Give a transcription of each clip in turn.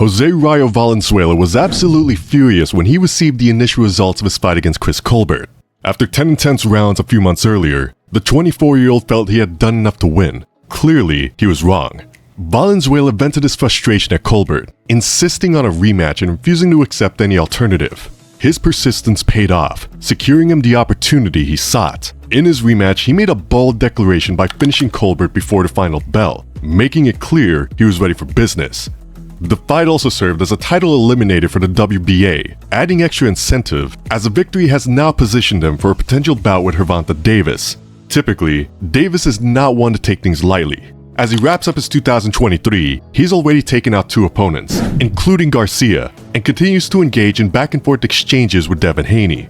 Jose Valenzuela was absolutely furious when he received the initial results of his fight against Chris Colbert. After 10 intense rounds a few months earlier, the 24-year-old felt he had done enough to win. Clearly, he was wrong. Valenzuela vented his frustration at Colbert, insisting on a rematch and refusing to accept any alternative. His persistence paid off, securing him the opportunity he sought. In his rematch, he made a bold declaration by finishing Colbert before the final bell, making it clear he was ready for business. The fight also served as a title eliminator for the WBA, adding extra incentive, as the victory has now positioned him for a potential bout with Gervonta Davis. Typically, Davis is not one to take things lightly. As he wraps up his 2023, he's already taken out 2 opponents, including Garcia, and continues to engage in back-and-forth exchanges with Devin Haney.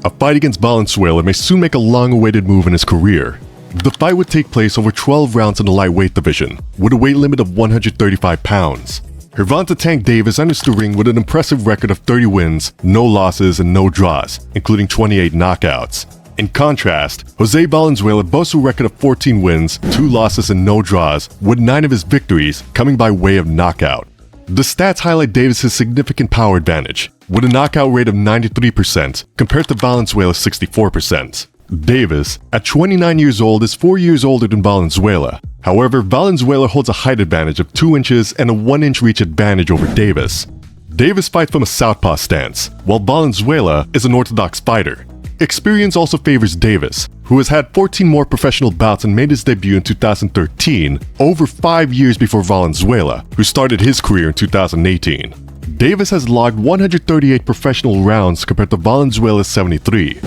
A fight against Valenzuela may soon make a long-awaited move in his career. The fight would take place over 12 rounds in the lightweight division, with a weight limit of 135 pounds. Gervonta "Tank" Davis enters the ring with an impressive record of 30 wins, no losses, and no draws, including 28 knockouts. In contrast, Jose Valenzuela boasts a record of 14 wins, 2 losses, and no draws, with 9 of his victories coming by way of knockout. The stats highlight Davis' significant power advantage, with a knockout rate of 93% compared to Valenzuela's 64%. Davis, at 29 years old, is 4 years older than Valenzuela. However, Valenzuela holds a height advantage of 2 inches and a 1-inch reach advantage over Davis. Davis fights from a southpaw stance, while Valenzuela is an orthodox fighter. Experience also favors Davis, who has had 14 more professional bouts and made his debut in 2013, over 5 years before Valenzuela, who started his career in 2018. Davis has logged 138 professional rounds compared to Valenzuela's 73.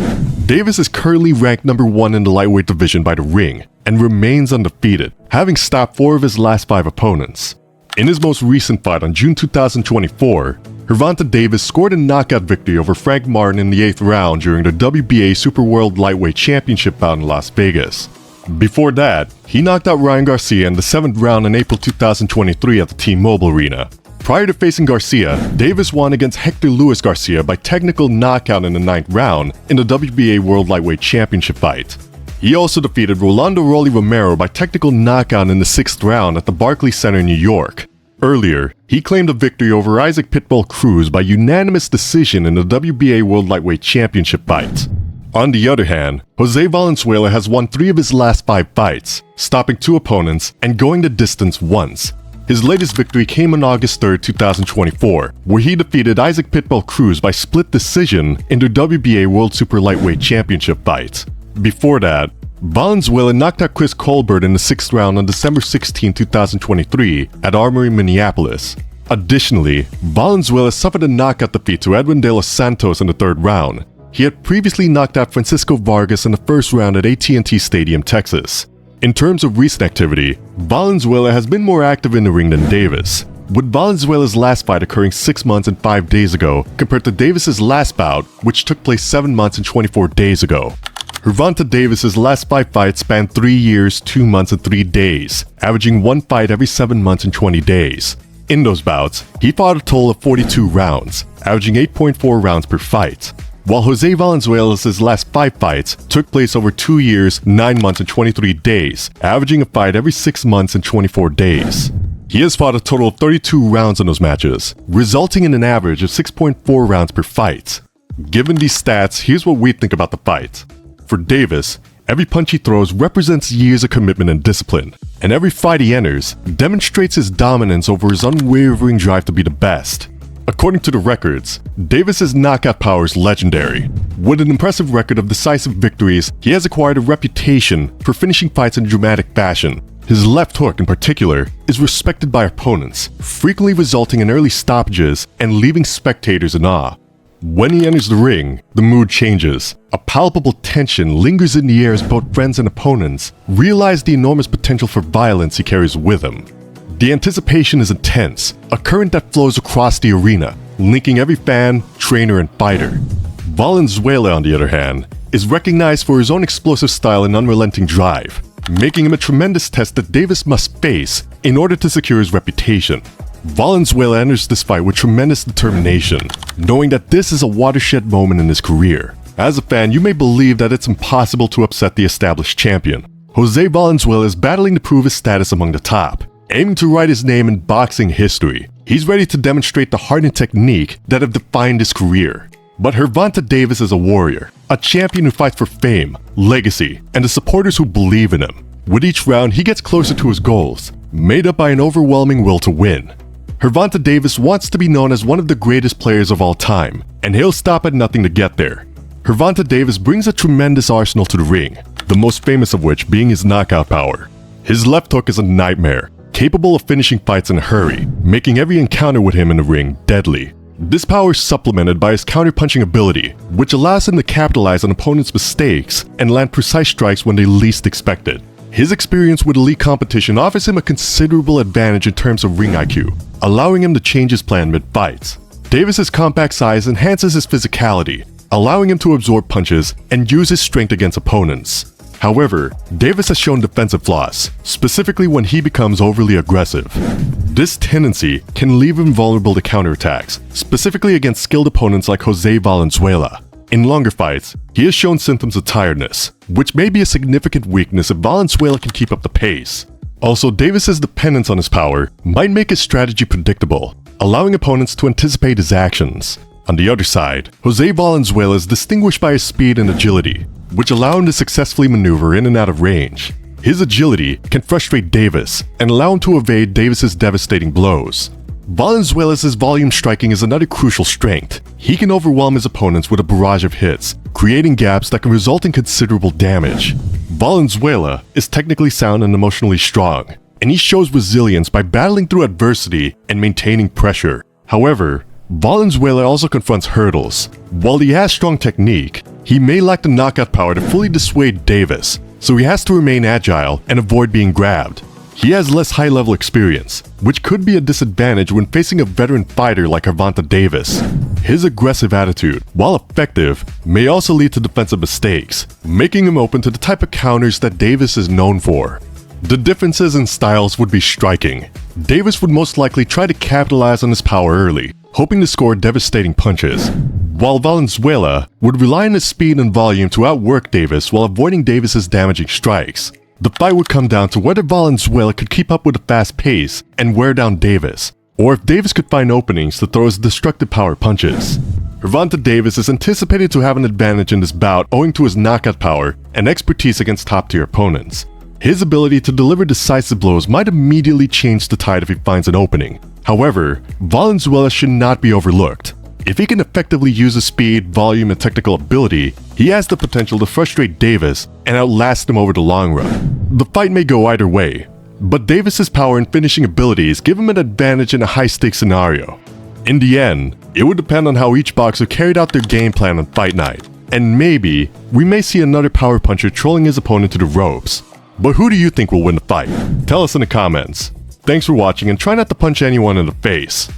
Davis is currently ranked number 1 in the lightweight division by The Ring, and remains undefeated, having stopped 4 of his last 5 opponents. In his most recent fight on June 2024, Gervonta Davis scored a knockout victory over Frank Martin in the 8th round during the WBA Super World Lightweight Championship bout in Las Vegas. Before that, he knocked out Ryan Garcia in the 7th round in April 2023 at the T-Mobile Arena. Prior to facing Garcia, Davis won against Hector Luis Garcia by technical knockout in the 9th round in the WBA World Lightweight Championship fight. He also defeated Rolando Rolly Romero by technical knockout in the 6th round at the Barclays Center in New York. Earlier, he claimed a victory over Isaac Pitbull Cruz by unanimous decision in the WBA World Lightweight Championship fight. On the other hand, Jose Valenzuela has won 3 of his last 5 fights, stopping 2 opponents and going the distance once. His latest victory came on August 3, 2024, where he defeated Isaac Pitbull Cruz by split decision in the WBA World Super Lightweight Championship fight. Before that, Valenzuela knocked out Chris Colbert in the 6th round on December 16, 2023 at Armory, Minneapolis. Additionally, Valenzuela suffered a knockout defeat to Edwin De Los Santos in the 3rd round. He had previously knocked out Francisco Vargas in the 1st round at AT&T Stadium, Texas. In terms of recent activity, Valenzuela has been more active in the ring than Davis, with Valenzuela's last fight occurring 6 months and 5 days ago compared to Davis's last bout, which took place 7 months and 24 days ago. Gervonta Davis's last 5 fights spanned 3 years, 2 months, and 3 days, averaging 1 fight every 7 months and 20 days. In those bouts, he fought a total of 42 rounds, averaging 8.4 rounds per fight, while Jose Valenzuela's last 5 fights took place over 2 years, 9 months, and 23 days, averaging a fight every 6 months and 24 days. He has fought a total of 32 rounds in those matches, resulting in an average of 6.4 rounds per fight. Given these stats, here's what we think about the fight. For Davis, every punch he throws represents years of commitment and discipline, and every fight he enters demonstrates his dominance over his unwavering drive to be the best. According to the records, Davis's knockout power is legendary. With an impressive record of decisive victories, he has acquired a reputation for finishing fights in dramatic fashion. His left hook, in particular, is respected by opponents, frequently resulting in early stoppages and leaving spectators in awe. When he enters the ring, the mood changes. A palpable tension lingers in the air as both friends and opponents realize the enormous potential for violence he carries with him. The anticipation is intense, a current that flows across the arena, linking every fan, trainer, and fighter. Valenzuela, on the other hand, is recognized for his own explosive style and unrelenting drive, making him a tremendous test that Davis must face in order to secure his reputation. Valenzuela enters this fight with tremendous determination, knowing that this is a watershed moment in his career. As a fan, you may believe that it's impossible to upset the established champion. Jose Valenzuela is battling to prove his status among the top, aiming to write his name in boxing history. He's ready to demonstrate the heart and technique that have defined his career. But Gervonta Davis is a warrior, a champion who fights for fame, legacy, and the supporters who believe in him. With each round, he gets closer to his goals, made up by an overwhelming will to win. Gervonta Davis wants to be known as one of the greatest players of all time, and he'll stop at nothing to get there. Gervonta Davis brings a tremendous arsenal to the ring, the most famous of which being his knockout power. His left hook is a nightmare, capable of finishing fights in a hurry, making every encounter with him in the ring deadly. This power is supplemented by his counter-punching ability, which allows him to capitalize on opponents' mistakes and land precise strikes when they least expect it. His experience with elite competition offers him a considerable advantage in terms of ring IQ, allowing him to change his plan mid-fights. Davis's compact size enhances his physicality, allowing him to absorb punches and use his strength against opponents. However, Davis has shown defensive flaws, specifically when he becomes overly aggressive. This tendency can leave him vulnerable to counterattacks, specifically against skilled opponents like Jose Valenzuela. In longer fights, he has shown symptoms of tiredness, which may be a significant weakness if Valenzuela can keep up the pace. Also, Davis's dependence on his power might make his strategy predictable, allowing opponents to anticipate his actions. On the other side, Jose Valenzuela is distinguished by his speed and agility, which allow him to successfully maneuver in and out of range. His agility can frustrate Davis and allow him to evade Davis's devastating blows. Valenzuela's volume striking is another crucial strength. He can overwhelm his opponents with a barrage of hits, creating gaps that can result in considerable damage. Valenzuela is technically sound and emotionally strong, and he shows resilience by battling through adversity and maintaining pressure. However, Valenzuela also confronts hurdles. While he has strong technique, he may lack the knockout power to fully dissuade Davis, so he has to remain agile and avoid being grabbed. He has less high-level experience, which could be a disadvantage when facing a veteran fighter like Gervonta Davis. His aggressive attitude, while effective, may also lead to defensive mistakes, making him open to the type of counters that Davis is known for. The differences in styles would be striking. Davis would most likely try to capitalize on his power early, hoping to score devastating punches, while Valenzuela would rely on his speed and volume to outwork Davis while avoiding Davis's damaging strikes. The fight would come down to whether Valenzuela could keep up with the fast pace and wear down Davis, or if Davis could find openings to throw his destructive power punches. Gervonta Davis is anticipated to have an advantage in this bout owing to his knockout power and expertise against top-tier opponents. His ability to deliver decisive blows might immediately change the tide if he finds an opening. However, Valenzuela should not be overlooked. If he can effectively use his speed, volume, and technical ability, he has the potential to frustrate Davis and outlast him over the long run. The fight may go either way, but Davis's power and finishing abilities give him an advantage in a high-stakes scenario. In the end, it would depend on how each boxer carried out their game plan on fight night, and maybe we may see another power puncher trolling his opponent to the ropes. But who do you think will win the fight? Tell us in the comments. Thanks for watching and try not to punch anyone in the face.